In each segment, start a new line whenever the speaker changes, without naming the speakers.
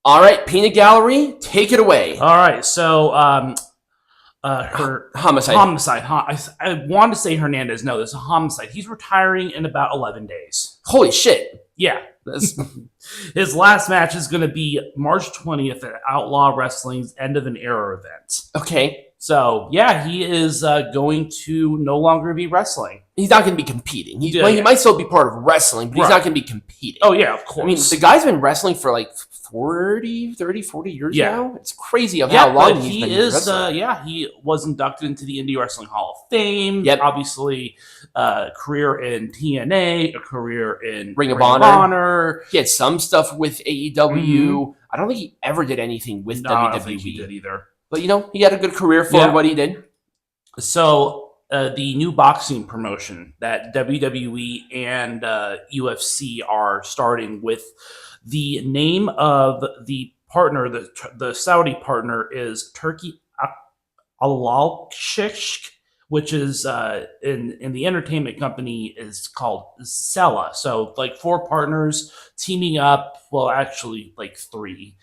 All right, Peanut Gallery, take it away.
All right, so her
Homicide.
I wanted to say Hernandez. No, this is a Homicide. He's retiring in about 11 days.
Holy shit.
Yeah. His last match is going to be March 20th at Outlaw Wrestling's End of an Era event.
Okay.
So, yeah, he is going to no longer be wrestling.
He's not going to be competing. He might still be part of wrestling, but he's not going to be competing.
Oh, yeah, of course.
I mean, the guy's been wrestling for like 40 years now. It's crazy of how long he's been wrestling.
He was inducted into the Indie Wrestling Hall of Fame.
Yep.
Obviously, career in TNA, a career in
Ring of Honor. He had some stuff with AEW. Mm-hmm. I don't think he ever did anything with WWE.
I don't think he did either.
But, he had a good career for what he did.
So, the new boxing promotion that WWE and UFC are starting with, the name of the partner, the Saudi partner, is Turki Al-Shishk, which is in the entertainment company is called Sella. So, like 4 partners teaming up. Well, actually, like 3.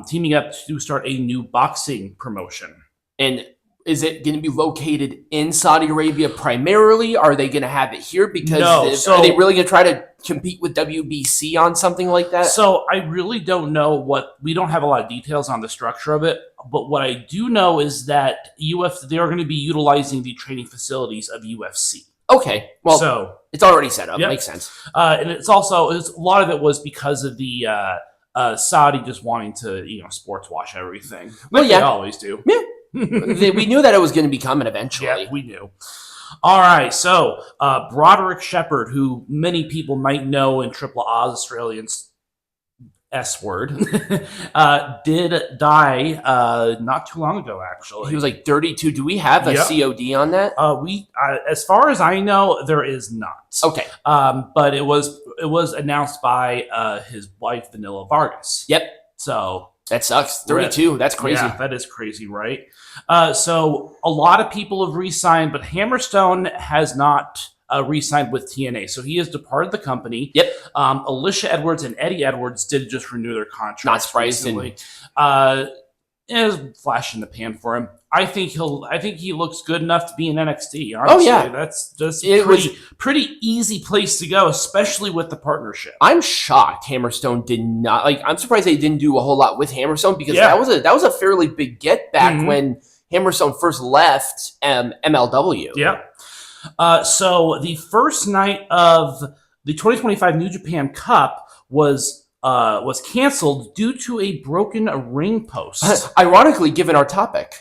Teaming up to start a new boxing promotion.
And is it going to be located in Saudi Arabia primarily? Are they going to have it here? Because are they really going to try to compete with WBC on something like that?
So I really don't know we don't have a lot of details on the structure of it, but what I do know is that they are going to be utilizing the training facilities of UFC.
Okay. Well, it's already set up. Yep. Makes sense.
And it's also, a lot of it was because of the Saudi just wanting to, sports wash everything. They always do.
Yeah. We knew that it was going to be coming eventually.
Yeah, we knew. All right, so Broderick Shepherd, who many people might know in Triple Oz Australian's S word, did die not too long ago, actually.
He was like 32. Do we have a COD on that?
As far as I know, there is not.
Okay.
But it was announced by his wife, Vanilla Vargas.
Yep.
So
that sucks. 32. That's crazy.
Yeah, that is crazy, right? So a lot of people have re-signed, but Hammerstone has not re-signed with TNA. So he has departed the company.
Yep.
Alicia Edwards and Eddie Edwards did just renew their contracts.
Not surprisingly.
It was a flash in the pan for him. I think he looks good enough to be in NXT. Honestly.
Oh yeah,
that's just pretty easy place to go, especially with the partnership.
I'm shocked Hammerstone did not I'm surprised they didn't do a whole lot with Hammerstone because that was a fairly big get back when Hammerstone first left MLW.
Yeah. So the first night of the 2025 New Japan Cup was canceled due to a broken ring post.
Ironically, given our topic.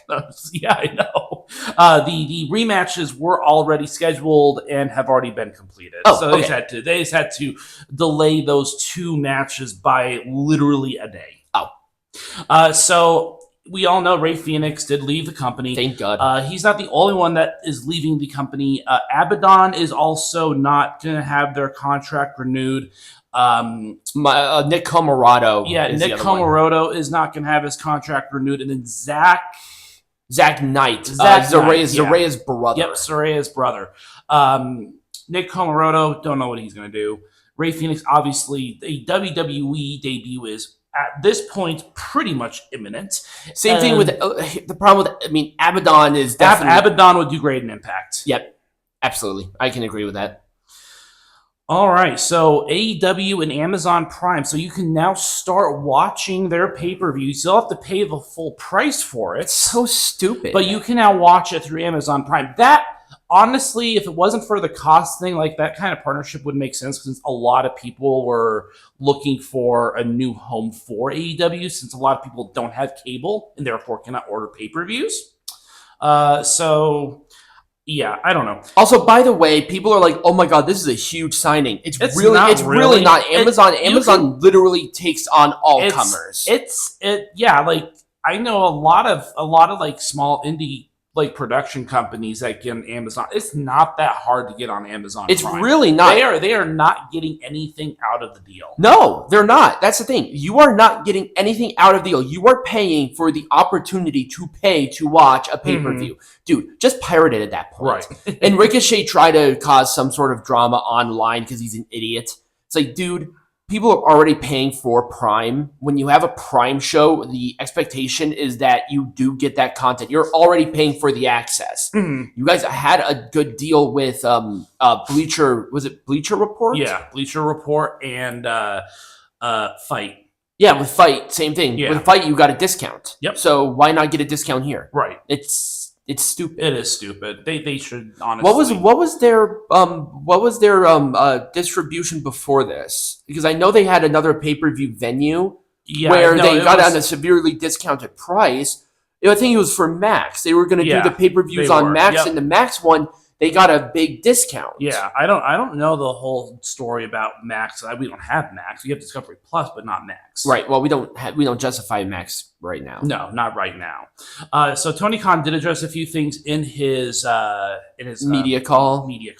Yeah, I know. The rematches were already scheduled and have already been completed. They just had to delay those 2 matches by literally a day. So we all know Rey Fenix did leave the company.
Thank God.
He's not the only one that is leaving the company. Abaddon is also not going to have their contract renewed.
Nick Comoroto.
Yeah, Nick Comoroto is not going to have his contract renewed. And then Zach
Knight. Zaraya's brother.
Yep, Zaraya's brother. Nick Comoroto, don't know what he's going to do. Rey Fenix, obviously, a WWE debut is at this point pretty much imminent.
Same thing with the problem with, Abaddon is definitely...
Abaddon would do great in Impact.
Yep, absolutely. I can agree with that.
All right, so AEW and Amazon Prime. So you can now start watching their pay-per-view. You still have to pay the full price for it.
It's so stupid.
But you can now watch it through Amazon Prime. That, honestly, if it wasn't for the cost thing, like that kind of partnership would make sense because a lot of people were looking for a new home for AEW since a lot of people don't have cable and therefore cannot order pay-per-views. Yeah, I don't know.
Also, by the way, people are like, "Oh my God, this is a huge signing." It's really not. Amazon literally takes on all comers.
I know a lot of like small indie like production companies that get on Amazon. It's not that hard to get on Amazon.
It's
Prime.
really not.
They are not getting anything out of the deal.
No, they're not. That's the thing. You are not getting anything out of the deal. You are paying for the opportunity to pay to watch a pay-per-view. Mm-hmm. Dude, just pirate it at that point. Right. And Ricochet tried to cause some sort of drama online because he's an idiot. It's like, dude, people are already paying for Prime. When you have a Prime show, the expectation is that you do get that content. You're already paying for the access.
Mm-hmm.
You guys had a good deal with Bleacher. Was it Bleacher Report?
Yeah, Bleacher Report and Fight.
Yeah, with Fight, same thing.
Yeah.
With Fight, you got a discount.
Yep.
So why not get a discount here?
Right.
It's stupid.
It is stupid. They should honestly.
What was their distribution before this? Because I know they had another pay-per-view venue where they got it on a severely discounted price. I think it was for Max. They were going to do the pay-per-views on Max, and the Max one they got a big discount.
Yeah, I don't know the whole story about Max. We don't have Max. We have Discovery Plus, but not Max.
Right. Well, we don't justify Max right now.
No, not right now. So Tony Khan did address a few things in his
media call.
He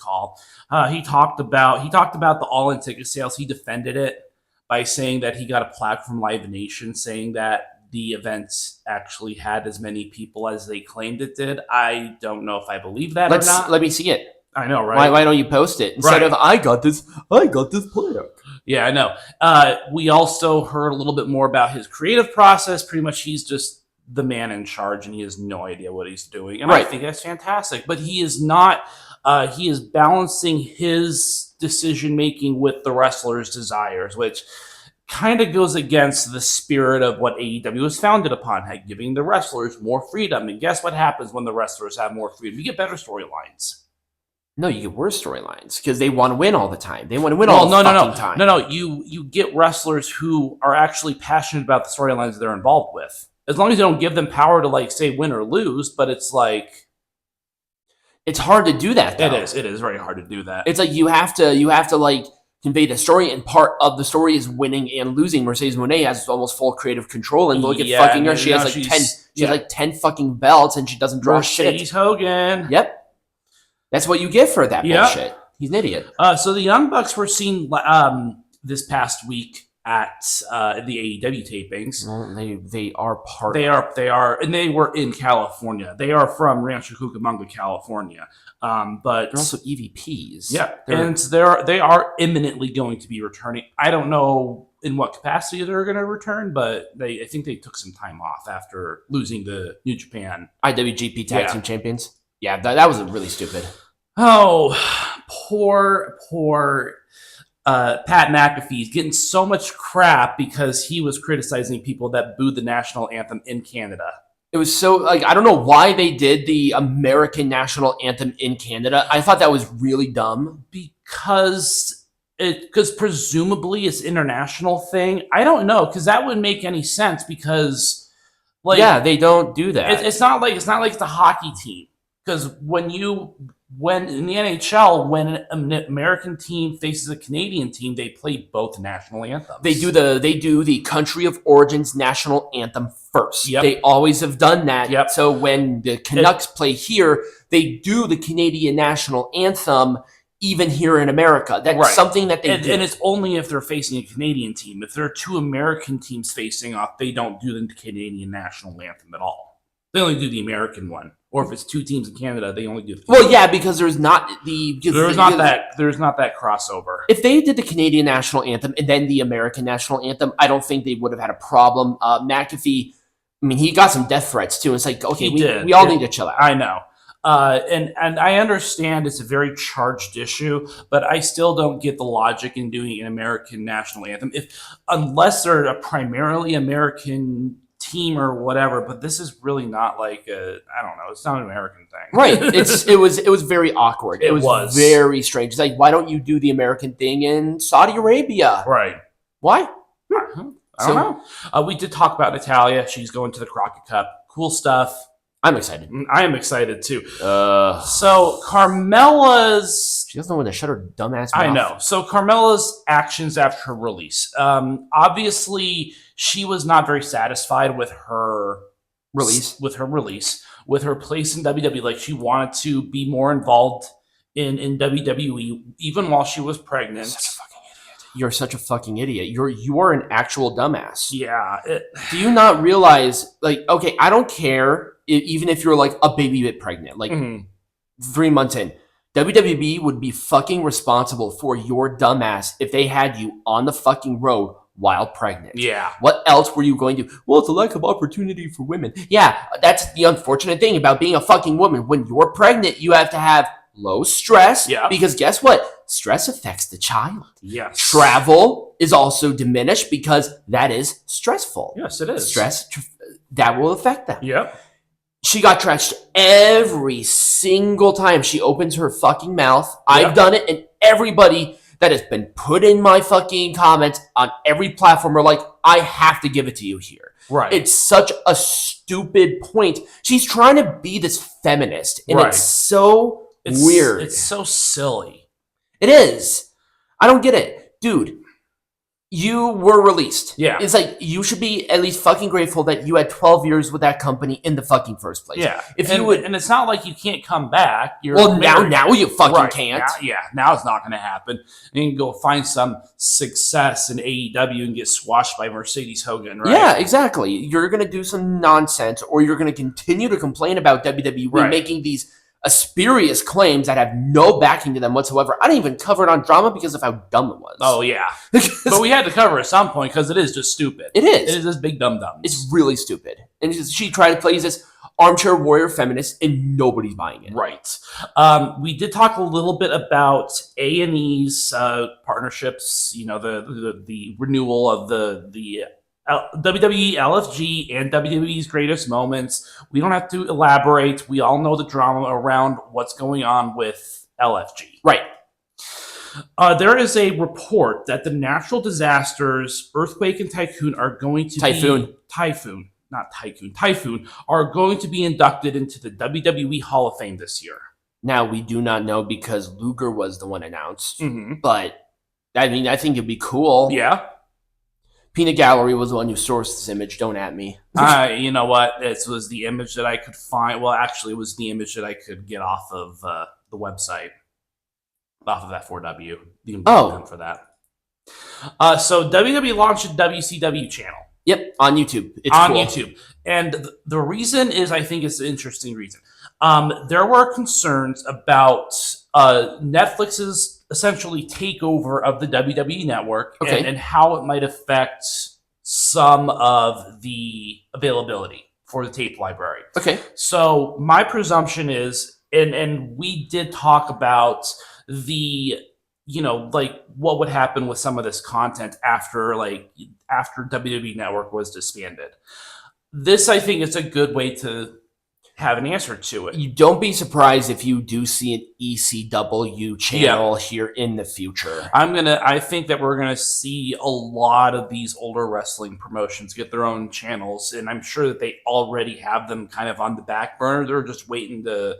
talked about the all-in ticket sales. He defended it by saying that he got a plaque from Live Nation saying that the events actually had as many people as they claimed it did. I don't know if I believe that or not.
Let me see it.
I know, right?
Why don't you post it instead of I got this plaque?
Yeah, I know. We also heard a little bit more about his creative process. Pretty much, he's just the man in charge, and he has no idea what he's doing. And I think that's fantastic. But he is not. He is balancing his decision making with the wrestler's desires, which kind of goes against the spirit of what AEW was founded upon, giving the wrestlers more freedom. And guess what happens when the wrestlers have more freedom? You get better storylines.
No, you get worse storylines because they want to win all the time. They want to win all the time.
No. You get wrestlers who are actually passionate about the storylines they're involved with. As long as you don't give them power to, like, say, win or lose, but it's like...
It's hard to do that, though.
It is very hard to do that.
It's like you have to like, convey the story, and part of the story is winning and losing. Mercedes Moné has almost full creative control, and look at fucking her. She has like 10 fucking belts, and she doesn't draw shit.
Mercedes Hogan.
Yep. That's what you get for that bullshit. He's an idiot.
So the Young Bucks were seen this past week at the AEW tapings.
Well, they are part.
They are, and they were in California. They are from Rancho Cucamonga, California. But
they're also EVPs.
Yeah, and they are imminently going to be returning. I don't know in what capacity they're going to return, but I think they took some time off after losing the New Japan
IWGP Tag Team Champions. Yeah, that was really stupid.
Oh, poor Pat McAfee's getting so much crap because he was criticizing people that booed the national anthem in Canada.
It was so, like, I don't know why they did the American national anthem in Canada. I thought that was really dumb.
Because presumably it's an international thing. I don't know, because that wouldn't make any sense because, like...
Yeah, they don't do that.
It's not like the hockey team. Because when in the NHL, when an American team faces a Canadian team, they play both national anthems.
They do the country of origin's national anthem first.
Yep.
They always have done that.
Yep.
So when the Canucks play here, they do the Canadian national anthem even here in America. That's something that they do. And
it's only if they're facing a Canadian team. If there are two American teams facing off, they don't do the Canadian national anthem at all. They only do the American one. Or if it's two teams in Canada, they only do the
Well, yeah, because there's not that
crossover.
If they did the Canadian national anthem and then the American national anthem, I don't think they would have had a problem. McAfee, I mean, he got some death threats too. It's like, okay, we all need to chill out.
I know. And I understand it's a very charged issue, but I still don't get the logic in doing an American national anthem unless they're a primarily American team or whatever. But this is really not like I don't know. It's not an American thing,
right? It was very awkward. It was very strange. It's like, why don't you do the American thing in Saudi Arabia?
Right?
Why?
I don't know. We did talk about Natalya. She's going to the Crockett Cup. Cool stuff.
I'm excited.
I am excited too. So Carmella's...
She doesn't know when to shut her dumbass mouth.
I know. So Carmella's actions after her release. Obviously, she was not very satisfied with her release. With her place in WWE. Like, she wanted to be more involved in WWE, even while she was pregnant.
You're such a fucking idiot. You are an actual dumbass.
Yeah.
Do you not realize, like, okay, I don't care even if you're like a baby bit pregnant, like 3 months in. WWE would be fucking responsible for your dumbass if they had you on the fucking road while pregnant.
Yeah.
What else were you going to? Well, it's a lack of opportunity for women. Yeah, that's the unfortunate thing about being a fucking woman. When you're pregnant, you have to have low stress.
Yeah.
Because guess what? Stress affects the child.
Yes.
Travel is also diminished because that is stressful.
Yes, it is.
Stress, that will affect them.
Yep.
She got trashed every single time she opens her fucking mouth. Yep. I've done it, and everybody that has been put in my fucking comments on every platform are like, I have to give it to you here.
Right.
It's such a stupid point. She's trying to be this feminist, and it's so weird.
It's so silly.
It is. I don't get it. Dude, you were released.
Yeah.
It's like, you should be at least fucking grateful that you had 12 years with that company in the fucking first place.
Yeah.
And
it's not like you can't come back.
Now you fucking can't.
Now it's not going to happen. And you can go find some success in AEW and get squashed by Mercedes Hogan, right?
Yeah, exactly. You're going to do some nonsense, or you're going to continue to complain about WWE making these spurious claims that have no backing to them whatsoever. I didn't even cover it on Drama because of how dumb it was.
Oh, yeah. But we had to cover it at some point because it is just stupid.
It is.
It is this big dumb.
It's really stupid. And she tried to play this armchair warrior feminist, and nobody's buying it.
Right. We did talk a little bit about A&E's partnerships, the renewal of the WWE LFG and WWE's greatest moments. We don't have to elaborate. We all know the drama around what's going on with LFG.
Right.
There is a report that the natural disasters, earthquake and typhoon, are going to Typhoon are going to be inducted into the WWE Hall of Fame this year.
Now, we do not know because Luger was the one announced,
but
I mean, I think it'd be cool.
Yeah.
Peanut Gallery was the one who sourced this image. Don't at me.
You know what? This was the image that I could find. Well, actually, it was the image that I could get off of the website, off of F4W. You can look for that. So WWE launched a WCW channel.
Yep, on YouTube. It's
on
cool.
YouTube. And the reason is, I think it's an interesting reason. There were concerns about Netflix's essentially takeover of the WWE network and how it might affect some of the availability for the tape library.
Okay.
So my presumption is, and we did talk about the, what would happen with some of this content after WWE Network was disbanded. This, I think, is a good way to have an answer to it.
You don't be surprised if you do see an ECW channel here in the future.
I think that we're gonna see a lot of these older wrestling promotions get their own channels, and I'm sure that they already have them kind of on the back burner. They're just waiting to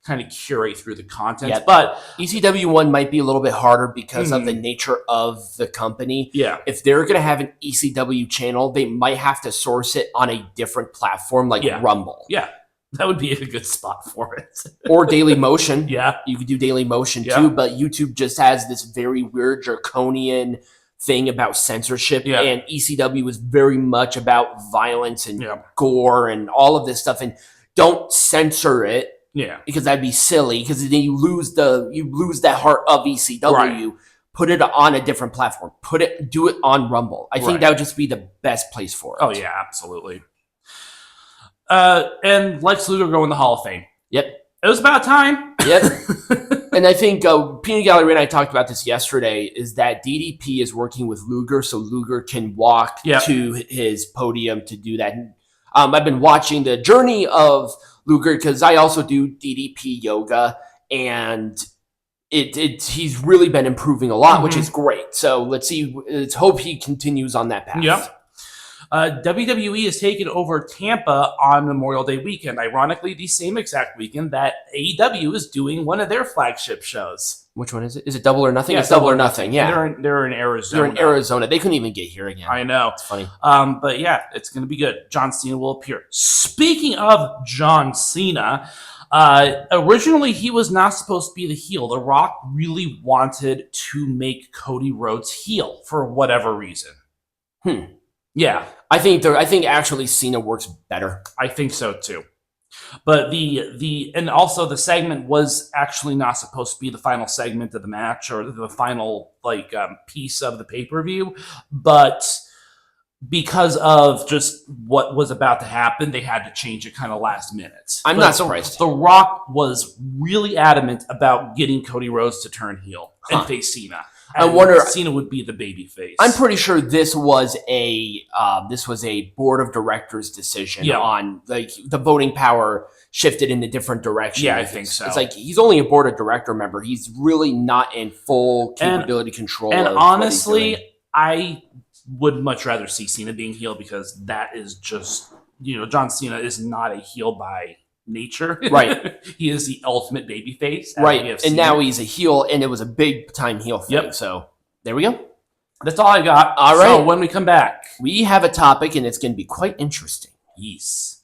kind of curate through the content.
Yeah, but ECW one might be a little bit harder because of the nature of the company.
Yeah.
If they're going to have an ECW channel, they might have to source it on a different platform like Rumble.
Yeah. That would be a good spot for it.
Or Daily Motion.
Yeah.
You could do Daily Motion too, but YouTube just has this very weird draconian thing about censorship, and ECW is very much about violence and gore and all of this stuff, and don't censor it.
Yeah,
because that'd be silly. Because then you lose that heart of ECW. Right. Put it on a different platform. Do it on Rumble. I think that would just be the best place for it.
Oh yeah, absolutely. And Lex Luger going in the Hall of Fame.
Yep,
it was about time.
Yep. And I think Peanut Gallery and I talked about this yesterday. Is that DDP is working with Luger, so Luger can walk to his podium to do that. I've been watching the journey of Luger because I also do DDP yoga, and he's really been improving a lot, which is great. So let's hope he continues on that path.
Yep. WWE has taken over Tampa on Memorial Day weekend. Ironically, the same exact weekend that AEW is doing one of their flagship shows.
Which one is it? Is it Double or Nothing? Yeah, it's Double or Nothing. Yeah,
they're in Arizona.
They're in Arizona. They couldn't even get here again.
I know.
It's funny.
But yeah, it's going to be good. John Cena will appear. Speaking of John Cena, originally he was not supposed to be the heel. The Rock really wanted to make Cody Rhodes heel for whatever reason.
Yeah, I think actually Cena works better.
I think so too. But and also the segment was actually not supposed to be the final segment of the match or the final piece of the pay-per-view, but because of just what was about to happen, they had to change it kind of last minute.
I'm not surprised.
The Rock was really adamant about getting Cody Rhodes to turn heel and face Cena. I wonder Cena would be the baby face.
I'm pretty sure this was a board of directors decision on the voting power shifted in a different direction.
Yeah, I think so.
It's like he's only a board of director member. He's really not in full capability control.
And honestly, I would much rather see Cena being heel because that is just John Cena is not a heel by nature.
Right.
He is the ultimate babyface.
Right. And now he's a heel, and it was a big time heel thing. Yep. So there we go.
That's all I got.
All right.
So when we come back,
we have a topic, and it's going to be quite interesting.
Yes.